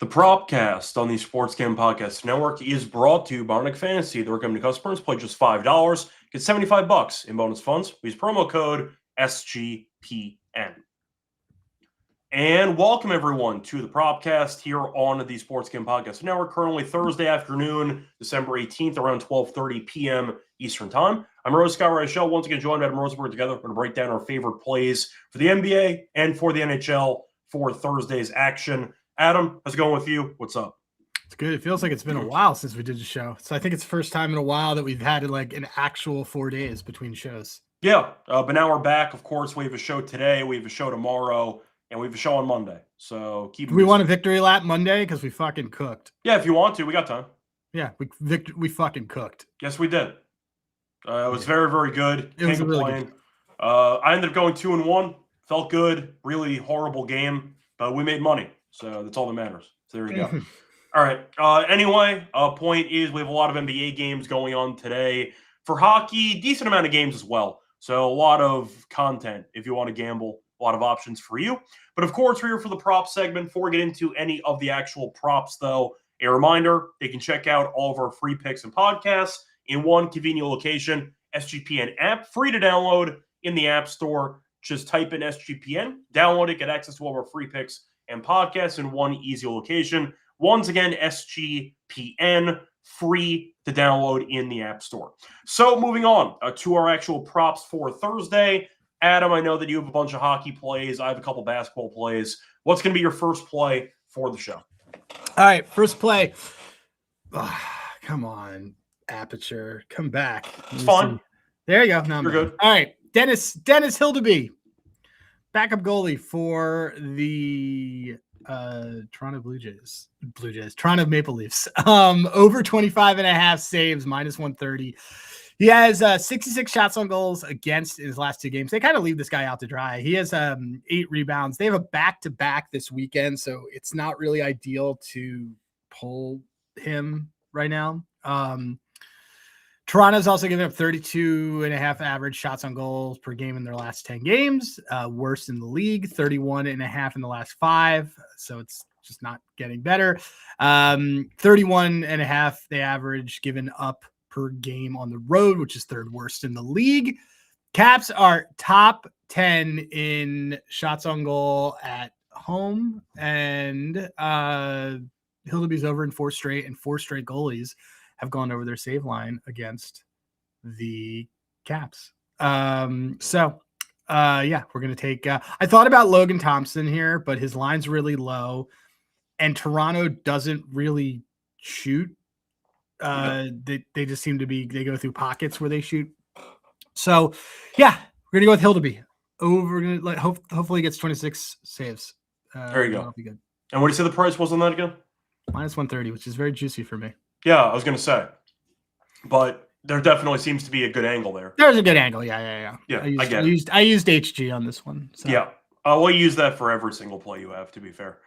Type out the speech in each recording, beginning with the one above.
The Propcast on the Sports Gambling Podcast Network is brought to you by Arctic Fantasy. The recommended customers play just $5, get $75 in bonus funds. Use promo code SGPN. And welcome everyone to the Propcast here on the Sports Gambling Podcast Network. Currently Thursday afternoon, December 18th, around 12:30 p.m. Eastern Time. I'm Reichel, once again joined by Adam Rosenberg. Together, we're going to break down our favorite plays for the NBA and for the NHL for Thursday's action. Adam, how's it going with you? What's up? It's good. It feels like it's been a while since we did the show. So I think it's the first time in a while that we've had like an actual 4 days between shows. Yeah, but now we're back. Of course, we have a show today, we have a show tomorrow, and we have a show on Monday. So keep. Do we want a victory lap Monday? Because we fucking cooked. Yeah, if you want to, we got time. Yeah, we fucking cooked. Yes, we did. It was very, very good. It was a really good. I ended up going 2-1. Felt good. Really horrible game, but we made money. So that's all that matters. So there you go. All right. Anyway, point is we have a lot of NBA games going on today. For hockey, decent amount of games as well. So a lot of content if you want to gamble, a lot of options for you. But of course, we're here for the prop segment. Before we get into any of the actual props, though, a reminder, they can check out all of our free picks and podcasts in one convenient location, SGPN app, free to download in the App Store. Just type in SGPN, download it, get access to all of our free picks and podcasts in one easy location. Once again, SGPN, free to download in the App Store. So moving on to our actual props for Thursday. Adam, I know that you have a bunch of hockey plays. I have a couple basketball plays. What's going to be your first play for the show? All right, first play. Oh, come on, Aperture. Come back. It's fine. There you go. No, you're good. All right, Dennis Hildeby. Backup goalie for the Toronto Toronto Maple Leafs. Over 25.5 saves, minus 130. He has 66 shots on goals against in his last two games. They kind of leave this guy out to dry. He has 8 rebounds. They have a back-to-back this weekend, so it's not really ideal to pull him right now. Toronto's also given up 32.5 average shots on goals per game in their last 10 games. Worst in the league, 31.5 in the last 5. So it's just not getting better. 31.5 they average given up per game on the road, which is third worst in the league. Caps are top 10 in shots on goal at home. And Hildeby's over in 4 straight, and 4 straight goalies have gone over their save line against the Caps. Yeah, we're going to take I thought about Logan Thompson here, but his line's really low and Toronto doesn't really shoot. They just seem to be, they go through pockets where they shoot. So yeah, we're going to go with Hildeby. We're going to hopefully he gets 26 saves. There you go. Be good. And what do you say the price was on that again? Minus 130, which is very juicy for me. Yeah, I was going to say. But there definitely seems to be a good angle there. There's a good angle. Yeah. I used HG on this one. So. Yeah. Well, you use that for every single play you have, to be fair.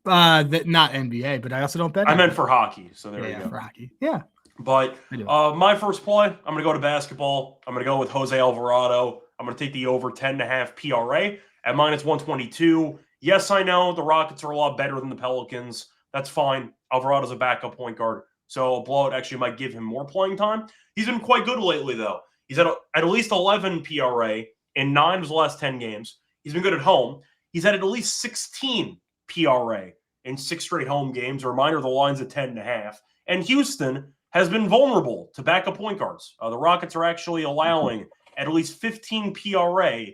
Not NBA, but I also don't bet. I meant for hockey. So there you go. For hockey. Yeah. But my first play, I'm going to go to basketball. I'm going to go with Jose Alvarado. I'm going to take the over 10.5 PRA at minus 122. Yes, I know the Rockets are a lot better than the Pelicans. That's fine. Alvarado's a backup point guard. So a blowout actually might give him more playing time. He's been quite good lately, though. He's at least 11 PRA in 9 of his last 10 games. He's been good at home. He's had at least 16 PRA in 6 straight home games. A reminder, the line's at 10.5. And Houston has been vulnerable to backup point guards. The Rockets are actually allowing at least 15 PRA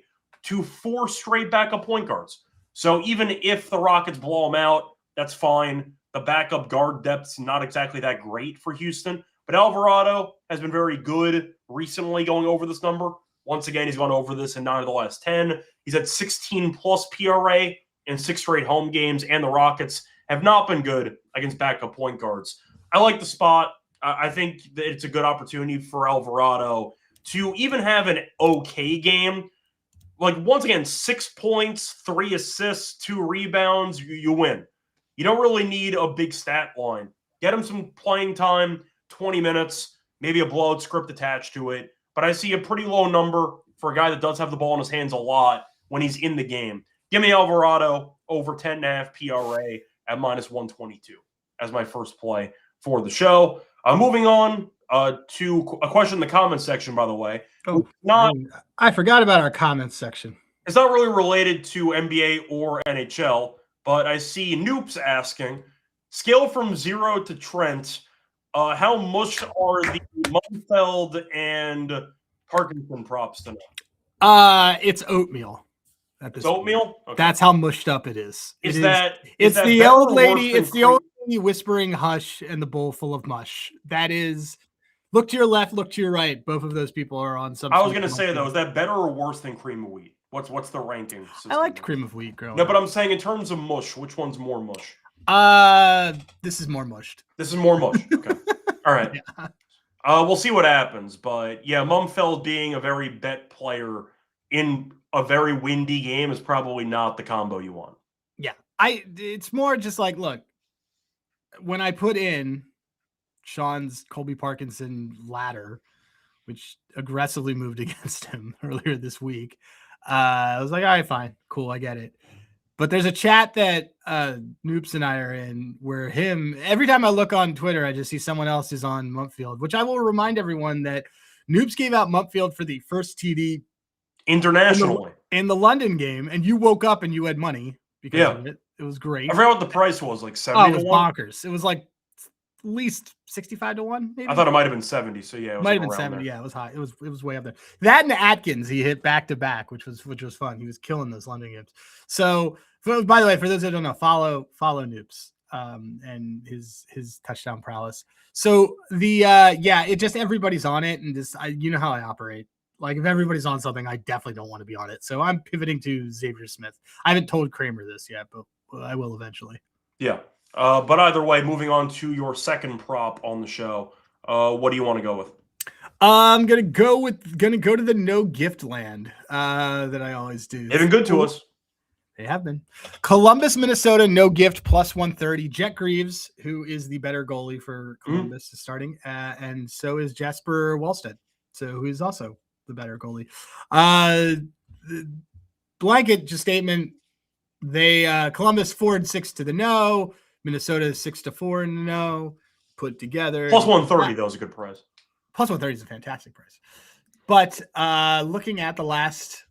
to 4 straight backup point guards. So even if the Rockets blow them out, that's fine. The backup guard depth's not exactly that great for Houston, but Alvarado has been very good recently going over this number. Once again, he's gone over this in 9 of the last 10. He's at 16-plus PRA in 6 straight home games, and the Rockets have not been good against backup point guards. I like the spot. I think that it's a good opportunity for Alvarado to even have an okay game. Like, once again, 6 points, 3 assists, 2 rebounds, you win. You don't really need a big stat line. Get him some playing time, 20 minutes, maybe a blowout script attached to it. But I see a pretty low number for a guy that does have the ball in his hands a lot when he's in the game. Give me Alvarado over 10.5 PRA at -122 as my first play for the show. Moving on to a question in the comments section, by the way. Oh, I forgot about our comments section. It's not really related to NBA or NHL, but I see Noops asking, scale from 0 to Trent, how much are the Mumfeld and Parkinson props tonight? It's oatmeal. It's oatmeal? Okay. That's how mushed up it is. It's the old lady. It's the old lady whispering hush and the bowl full of mush. That is, look to your left, look to your right. Both of those people are on some. I was going to say, though, is that better or worse than cream of wheat? What's the ranking system? I liked cream of wheat growing up. No, but up. I'm saying in terms of mush, which one's more mush? This is more mushed. This is more mush. Okay. All right. Yeah. We'll see what happens. But yeah, Mumfeld being a very bet player in a very windy game is probably not the combo you want. Yeah. It's more just like, look, when I put in Sean's Colby Parkinson ladder, which aggressively moved against him earlier this week, I was like, all right, fine, cool, I get it. But there's a chat that Noops and I are in where every time I look on Twitter, I just see someone else is on Mumfield, which I will remind everyone that Noops gave out Mumfield for the first TD internationally in the London game, and you woke up and you had money because of it. It was great. I forgot what the price was, like 70 it was to 1? bonkers. It was like at least 65 to 1, maybe. I thought it might have been 70, so yeah, it might have been 70. There. Yeah, it was high. It was way up there. That and Atkins, he hit back to back, which was fun. He was killing those London games. So, by the way, for those that don't know, follow Noops and his touchdown prowess. So it just everybody's on it, and just you know how I operate. Like if everybody's on something, I definitely don't want to be on it. So I'm pivoting to Xavier Smith. I haven't told Kramer this yet, but I will eventually. Yeah. But either way, moving on to your second prop on the show, what do you want to go with? I'm gonna go to the no gift land that I always do. They've been good to us. They have been. Columbus, Minnesota, no gift +130. Jet Greaves, who is the better goalie for Columbus, is starting, and so is Jasper Wallstedt, so who is also the better goalie. Blanket just statement. They Columbus 4-6 to the no. Minnesota 6-4 in the no. Put together +130. That was a good price. +130 is a fantastic price. But looking at let's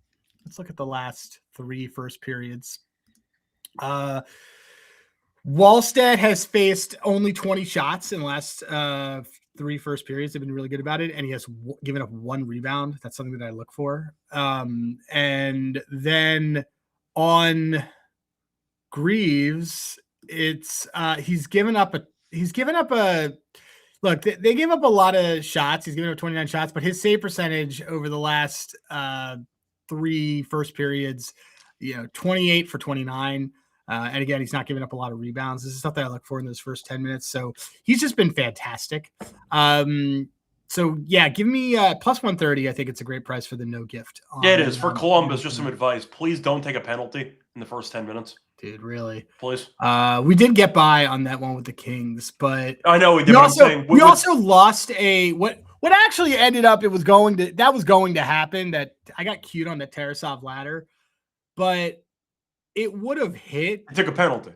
look at the last 3 first periods. Wallstedt has faced only 20 shots in the last 3 first periods. They've been really good about it, and he has given up 1 rebound. That's something that I look for. And then on Greaves, it's he's given up a look. They gave up a lot of shots. He's given up 29 shots, but his save percentage over the last 3 first periods, 28 for 29. And again, he's not giving up a lot of rebounds. This is stuff that I look for in those first 10 minutes. So he's just been fantastic. So yeah, give me +130. I think it's a great price for the no gift. Yeah, it is for Columbus. Just some advice: please don't take a penalty in the first 10 minutes. Dude, really? Please. We did get by on that one with the Kings, but I know we did. We also lost what actually ended up. That was going to happen. That I got cute on the Tarasov ladder, but it would have hit. It took a penalty.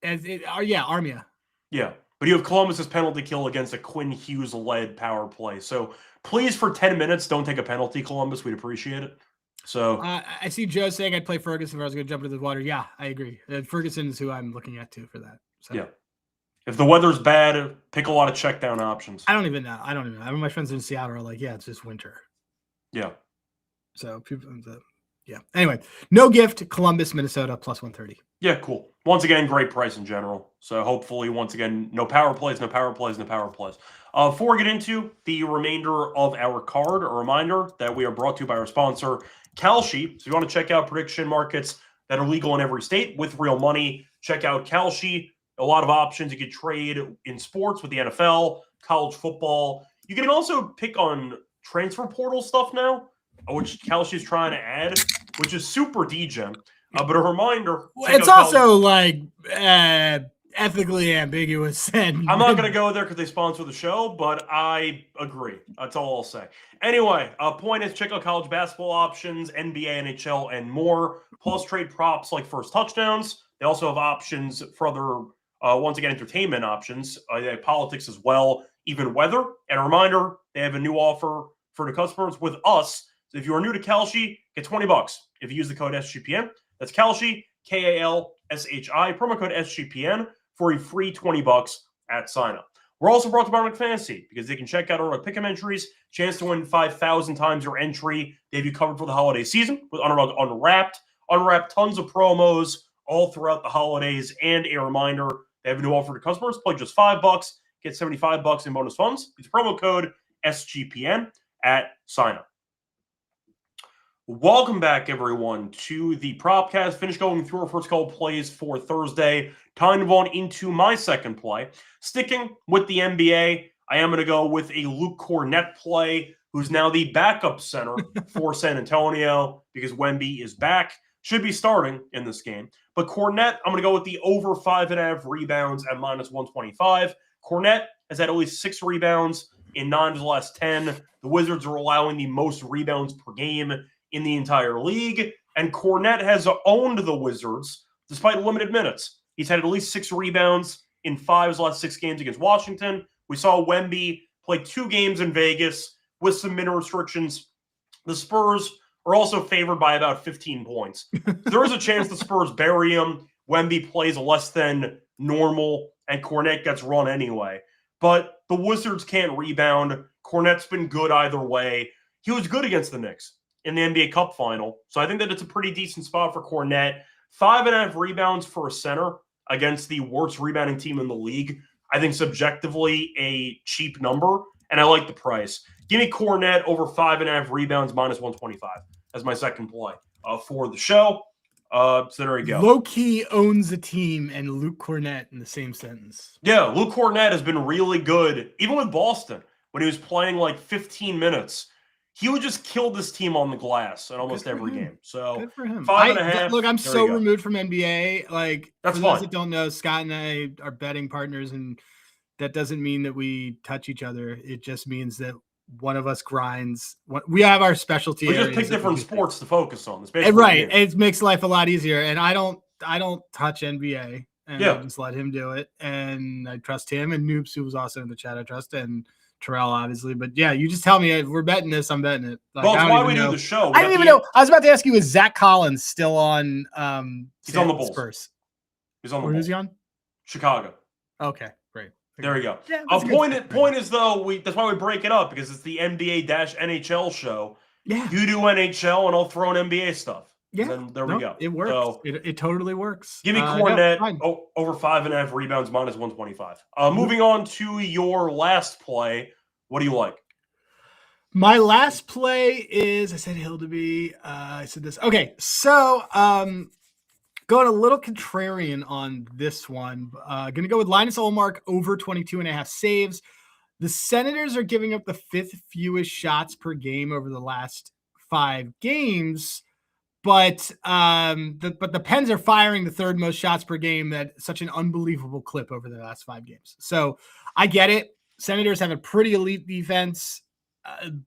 Armia. Yeah. But you have Columbus's penalty kill against a Quinn Hughes-led power play. So please, for 10 minutes, don't take a penalty, Columbus. We'd appreciate it. So I see Joe saying I'd play Ferguson if I was going to jump into the water. Yeah, I agree. Ferguson is who I'm looking at too for that. So. Yeah. If the weather's bad, pick a lot of check down options. I don't even know. My friends in Seattle are like, yeah, it's just winter. Yeah. So people, yeah. Anyway, no gift, Columbus, Minnesota, +130. Yeah, cool. Once again, great price in general. So hopefully, once again, no power plays. Before we get into the remainder of our card, a reminder that we are brought to you by our sponsor, Kalshi. So if you want to check out prediction markets that are legal in every state with real money, check out Kalshi. A lot of options. You can trade in sports with the NFL, college football. You can also pick on transfer portal stuff now, which Kalshi is trying to add, which is super degen. But a reminder. It's also like ethically ambiguous. And I'm not going to go there because they sponsor the show, but I agree. That's all I'll say. Anyway, point is check out college basketball options, NBA, NHL, and more, plus trade props like first touchdowns, They also have options for other, once again, entertainment options. They have politics as well, even weather. And a reminder, they have a new offer for the customers with us. So if you are new to Kalshi, get $20 if you use the code SGPN. That's Kalshi, Kalshi, promo code SGPN for a free $20 at sign up. We're also brought to Barnick Fantasy because they can check out our pick'em entries, chance to win 5,000 times your entry. They have you covered for the holiday season with Underdog Unwrapped, tons of promos all throughout the holidays. And a reminder, they have a new offer to customers. Play just $5, get $75 in bonus funds. It's promo code SGPN at sign up. Welcome back, everyone, to the Propcast. Finish going through our first couple plays for Thursday. Time to move on into my second play. Sticking with the NBA, I am going to go with a Luke Kornet play, who's now the backup center for San Antonio because Wemby is back. Should be starting in this game. But Kornet, I'm going to go with the over 5.5 rebounds at -125. Kornet has had at least 6 rebounds in 9 of the last 10. The Wizards are allowing the most rebounds per game in the entire league, and Kornet has owned the Wizards despite limited minutes. He's had at least 6 rebounds in 5 of his last 6 games against Washington. We saw Wemby play 2 games in Vegas with some minute restrictions. The Spurs are also favored by about 15 points. There is a chance the Spurs bury him. Wemby plays less than normal, and Kornet gets run anyway. But the Wizards can't rebound. Kornet's been good either way. He was good against the Knicks in the NBA Cup final. So I think that it's a pretty decent spot for Kornet. 5.5 rebounds for a center against the worst rebounding team in the league. I think subjectively a cheap number, and I like the price. Give me Kornet over 5.5 rebounds -125 as my second play for the show. So there you go. Low-key owns a team and Luke Kornet in the same sentence. Yeah, Luke Kornet has been really good, even with Boston, when he was playing like 15 minutes. He would just kill this team on the glass in almost every game. So good for him. 5.5. Look, I'm so removed from NBA. Like, that's for fine. Those that don't know, Scott and I are betting partners, and that doesn't mean that we touch each other. It just means that one of us grinds. We have our specialty. We just pick different sports to focus on. Right. It makes life a lot easier. And I don't touch NBA. And I just let him do it. And I trust him. And Noobs, who was also in the chat, I trust. And Terrell, obviously. But yeah, you just tell me if we're betting this, I'm betting it. Like, well, that's why we do the show. I didn't even know. I was about to ask you, is Zach Collins still on he's on the Bulls. Spurs? He's on the Bulls. Who's he on? Chicago. Okay, great. There we go. Yeah, point is though, that's why we break it up, because it's the NBA-NHL show. Yeah. You do NHL and I'll throw in NBA stuff. Yeah. And then we go. It works. So, it totally works. Give me Kornet over 5.5 rebounds -125. Moving on to your last play. What do you like? My last play is, I said Hildeby. I said this. Okay, so going a little contrarian on this one. Going to go with Linus Ullmark over 22.5 saves. The Senators are giving up the 5th fewest shots per game over the last 5 games, but the Pens are firing the 3rd most shots per game. At such an unbelievable clip over the last 5 games. So I get it. Senators have a pretty elite defense,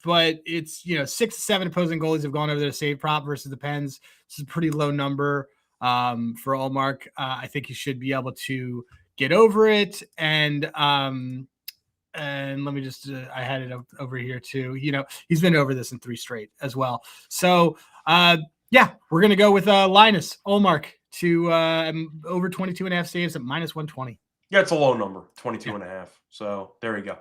but it's 6 to 7 opposing goalies have gone over their save prop versus the Pens. This is a pretty low number for Ullmark. I think he should be able to get over it. And let me just I had it over here too. He's been over this in 3 straight as well. So we're gonna go with Linus Ullmark to over 22.5 saves at -120. Yeah, it's a low number, 22.5. So there you go.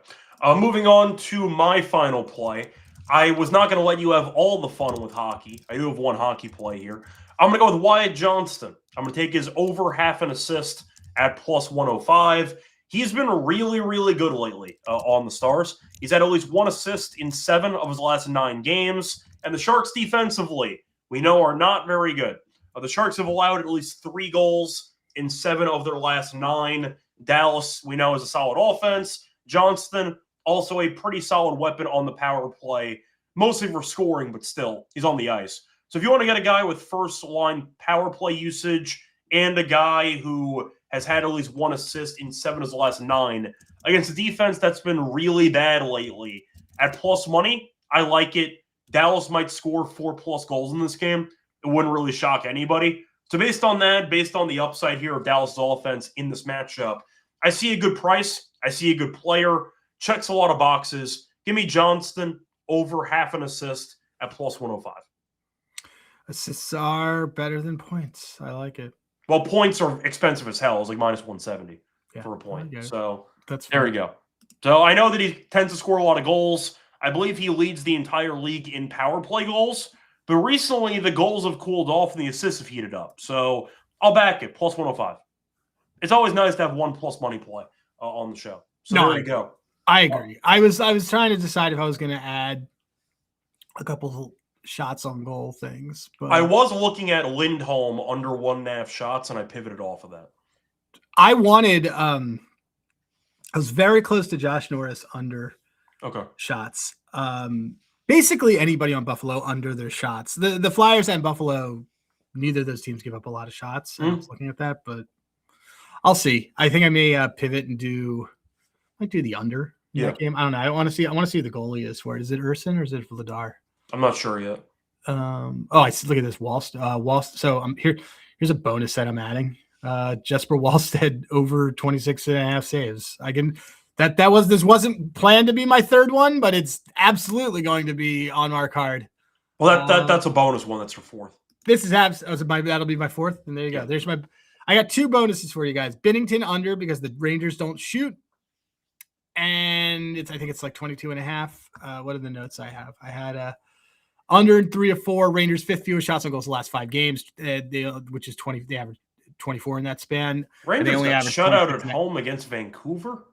Moving on to my final play. I was not going to let you have all the fun with hockey. I do have one hockey play here. I'm going to go with Wyatt Johnston. I'm going to take his over half an assist at +105. He's been really, really good lately on the Stars. He's had at least 1 assist in 7 of his last 9 games. And the Sharks defensively, we know, are not very good. The Sharks have allowed at least 3 goals in 7 of their last 9. Dallas, we know, is a solid offense. Johnston, also a pretty solid weapon on the power play, mostly for scoring, but still, he's on the ice. So if you want to get a guy with first-line power play usage and a guy who has had at least 1 assist in 7 of his last 9 against a defense that's been really bad lately, at plus money, I like it. Dallas might score 4+ goals in this game. It wouldn't really shock anybody. So based on that, based on the upside here of Dallas' offense in this matchup, I see a good price. I see a good player. Checks a lot of boxes. Give me Johnston over half an assist at plus 105. Assists are better than points. I like it. Well, points are expensive as hell. It's like minus 170 for a point. So that's there fair. we go. So I know that he tends to score a lot of goals. I believe he leads the entire league in power play goals. But recently, the goals have cooled off and the assists have heated up. So I'll back it, plus 105. It's always nice to have one plus money play on the show. So there you go. I agree. I was trying to decide if I was going to add a couple shots on goal things. But I was looking at Lindholm under 1.5 shots, and I pivoted off of that. I wanted I was very close to Josh Norris under shots. Basically anybody on Buffalo under their shots. The Flyers and Buffalo, neither of those teams give up a lot of shots. I was looking at that, but I'll see. I think I may pivot and do the under in that game. I don't know. I want to see who the goalie is for it. Is it Urson or is it Vladar? I'm not sure yet. I see. Look at this Wallst. So I'm here. Here's a bonus that I'm adding. Jesper Wallstead over 26.5 saves. This wasn't planned to be my third one, but it's absolutely going to be on our card. Well, that's a bonus one. That's your fourth. This is that'll be my fourth. And there you go. There's I got two bonuses for you guys. Binnington under because the Rangers don't shoot. And I think it's like 22.5. What are the notes I have? I had under 3 of 4 Rangers, 5th fewest shots on goals the last 5 games, which is 20. They average 24 in that span. Rangers only got shut out at home against Vancouver.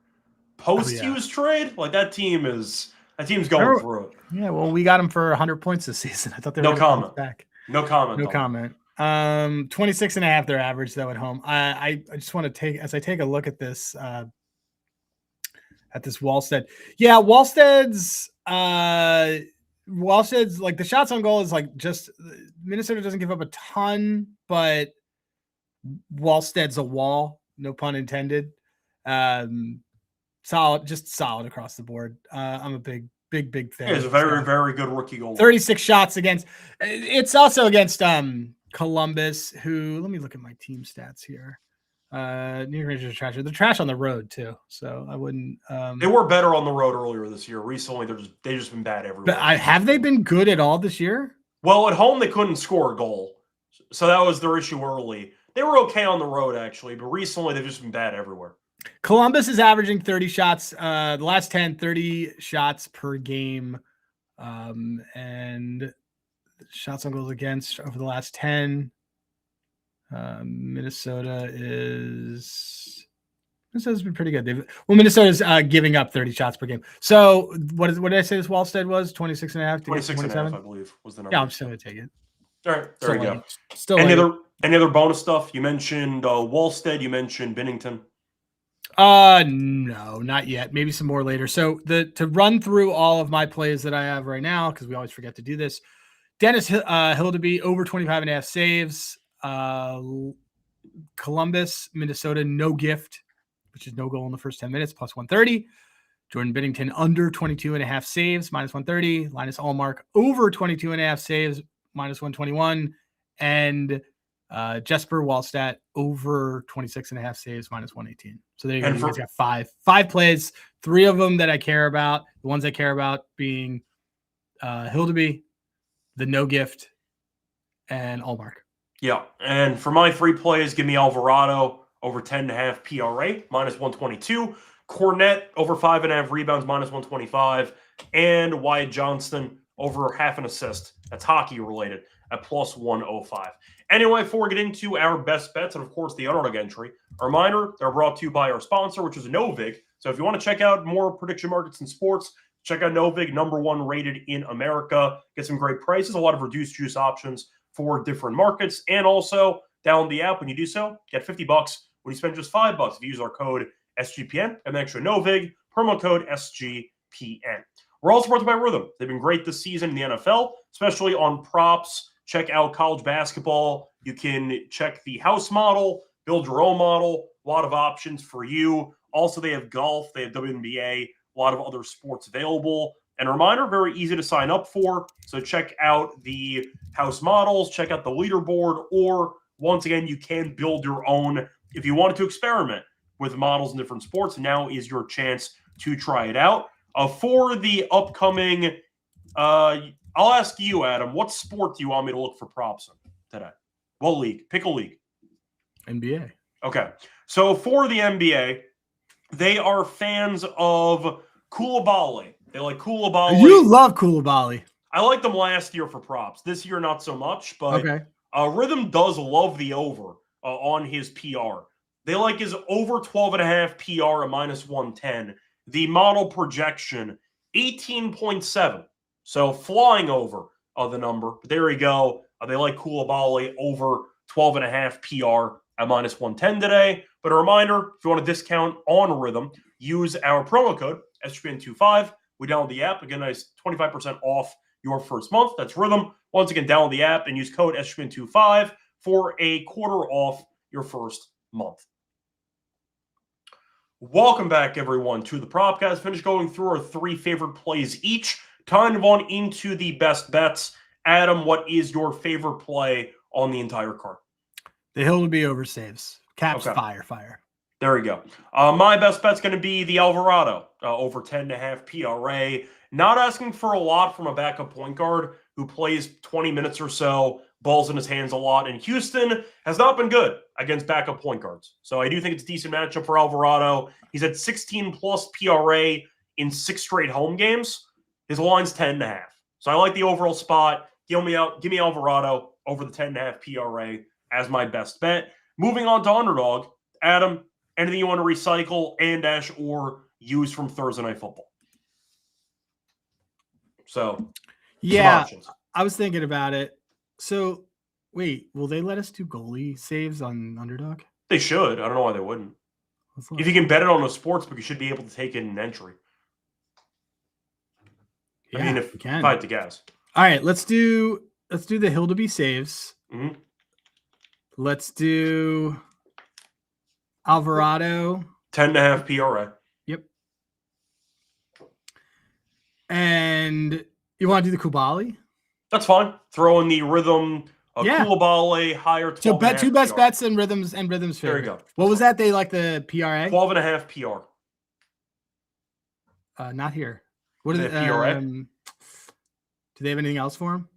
Post-Hughes trade, like that team's going through it. Yeah, well, we got them for 100 points this season. I thought they were no comment. Back. No comment. No comment. 26.5 their average though at home. I just want to take as I take a look at this Wallstead. Yeah, Wallstead's like the shots on goal is like just Minnesota doesn't give up a ton, but Wallstead's a wall, no pun intended. Solid across the board. I'm a big fan. He's a very, very good rookie goal. 36 shots against. It's also against Columbus, who let me look at my team stats here. New York Rangers are trash. They're trash on the road too, so I wouldn't. They were better on the road earlier this year. Recently, they've just been bad everywhere. But have they been good at all this year? Well, at home they couldn't score a goal, so that was their issue early. They were okay on the road actually, but recently they've just been bad everywhere. Columbus is averaging 30 shots. The last 30 shots per game, and shots on goals against over the last 10. Minnesota's been pretty good. Minnesota's giving up 30 shots per game. So what did I say this Wallstead was? 26.5 to 26.5, I believe, was the number. Yeah, I'm still gonna take it. All right, there you go. Still any other bonus stuff? You mentioned Wallstead, you mentioned Binnington. No, not yet. Maybe some more later. So to run through all of my plays that I have right now, because we always forget to do this. Dennis Hildeby over 25.5 saves. Columbus, Minnesota, no gift, which is no goal in the first 10 minutes, plus 130. Jordan Binnington under 22.5 saves, minus 130. Linus Allmark over 22.5 saves, minus 121. And Jesper Wallstedt over 26.5 saves, minus 118. So there you go. You guys got five plays, 3 of them that I care about. The ones I care about being Hildeby, the no gift, and Allmark. Yeah, and for my 3 plays, give me Alvarado over 10.5 PRA, minus 122. Cornette over 5.5 rebounds, minus 125. And Wyatt Johnston over half an assist. That's hockey related at plus 105. Anyway, before we get into our best bets and, of course, the underdog entry, a reminder, they're brought to you by our sponsor, which is Novig. So if you want to check out more prediction markets and sports, check out Novig, #1 rated in America. Get some great prices, a lot of reduced juice options for different markets. And also, download the app. When you do so, get $50 when you spend just $5 if you use our code SGPN and extra Novig, promo code SGPN. We're also brought to you by Rhythm. They've been great this season in the NFL, especially on props. Check out college basketball. You can check the house model, build your own model, a lot of options for you. Also, they have golf, they have WNBA, a lot of other sports available. And a reminder, very easy to sign up for. So check out the house models, check out the leaderboard, or Once again, you can build your own if you wanted to experiment with models in different sports. Now is your chance to try it out. For the upcoming, I'll ask you, Adam, what sport do you want me to look for props in today? What league? Pick a league. NBA. Okay. So for the NBA, they are fans of Koulibaly. They like Koulibaly. You love Koulibaly. I liked them last year for props. This year, not so much. But Okay. Rhythm does love the over on his PR. They like his over 12.5 PR at -110. The model projection, 18.7. So flying over the number. But there we go. They like Koulibaly over 12.5 PR at -110 today. But a reminder, if you want a discount on Rhythm, use our promo code SGPN25. We download the app. Again, nice 25% off your first month. That's Rhythm. Once again, download the app and use code SGPN25 for a quarter off your first month. Welcome back, everyone, to the Propcast. Finished going through our 3 favorite plays each. Time to move on into the best bets. Adam, what is your favorite play on the entire card? The hill to be over saves. Caps Okay. fire. There we go. My best bet's going to be the Alvarado over 10.5 PRA. Not asking for a lot from a backup point guard who plays 20 minutes or so, balls in his hands a lot. And Houston has not been good against backup point guards. So I do think it's a decent matchup for Alvarado. He's at 16+ PRA in 6 straight home games. His line's 10.5. So I like the overall spot. Give me Alvarado over the 10.5 PRA as my best bet. Moving on to underdog, Adam, anything you want to recycle or use from Thursday Night Football? So, yeah, I was thinking about it. So, wait, will they let us do goalie saves on underdog? They should. I don't know why they wouldn't. If you can bet it on a sports book, you should be able to take it in entry. Yeah, I mean, if I had to guess. All right, let's do the hill to be saves. Mm-hmm. Let's do Alvarado 10.5 PRA. Yep. And you want to do the Koulibaly? That's fine. Throw in the Rhythm, Koulibaly, higher 12. So bet 2 best bets and rhythms favorite. There you go. What was that? They like the PRA? 12.5 PR. Not here. What is it? PRA? Do they have anything else for him?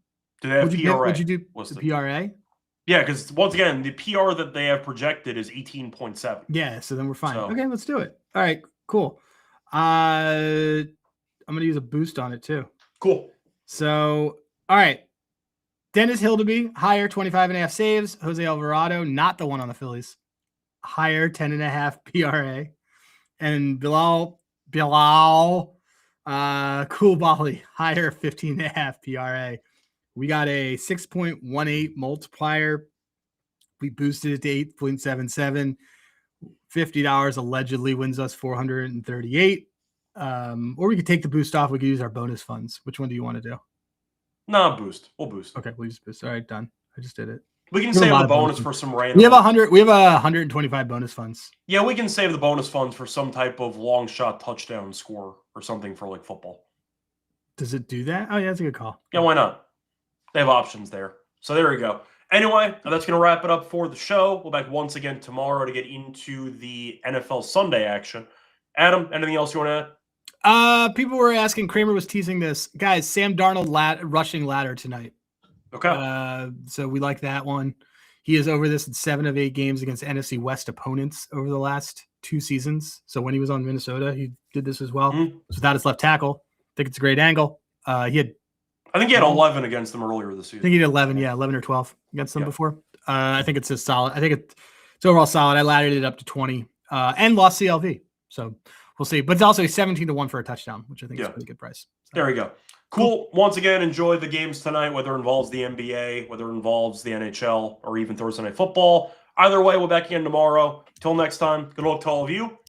Do they have PRA? Would you do the PRA? Yeah, because once again, the PR that they have projected is 18.7. Yeah, so then we're fine. Okay, let's do it. All right, cool. I'm going to use a boost on it too. Cool. So, all right. Dennis Hildeby, higher 25.5 saves. Jose Alvarado, not the one on the Phillies, higher 10.5 PRA. And Bilal Koulibaly, higher 15.5 PRA. We got a 6.18 multiplier. We boosted it to 8.77. $50 allegedly wins us 438. Or we could take the boost off. We could use our bonus funds. Which one do you want to do? No, boost. We'll boost. Okay, we'll use boost. All right, done. I just did it. We can save the bonus for some random. We have 125 bonus funds. Yeah, we can save the bonus funds for some type of long shot touchdown score or something for like football. Does it do that? Oh yeah, that's a good call. Yeah, why not? They have options there. So there we go. Anyway, that's going to wrap it up for the show. We'll be back once again tomorrow to get into the NFL Sunday action. Adam, anything else you want to add? People were asking, Kramer was teasing this. Guys, Sam Darnold rushing ladder tonight. Okay. So we like that one. He is over this in 7 of 8 games against NFC West opponents over the last 2 seasons. So when he was on Minnesota, he did this as well. Mm-hmm. So without his left tackle, I think it's a great angle. I think he had 11 against them earlier this season. I think he did 11, 11 or 12 against them before. I think it's a solid. I think it's overall solid. I laddered it up to 20 and lost CLV. So we'll see. But it's also 17-1 for a touchdown, which I think is a pretty good price. So. There we go. Cool. Once again, enjoy the games tonight, whether it involves the NBA, whether it involves the NHL, or even Thursday Night Football. Either way, we'll be back again tomorrow. Till next time, good luck to all of you.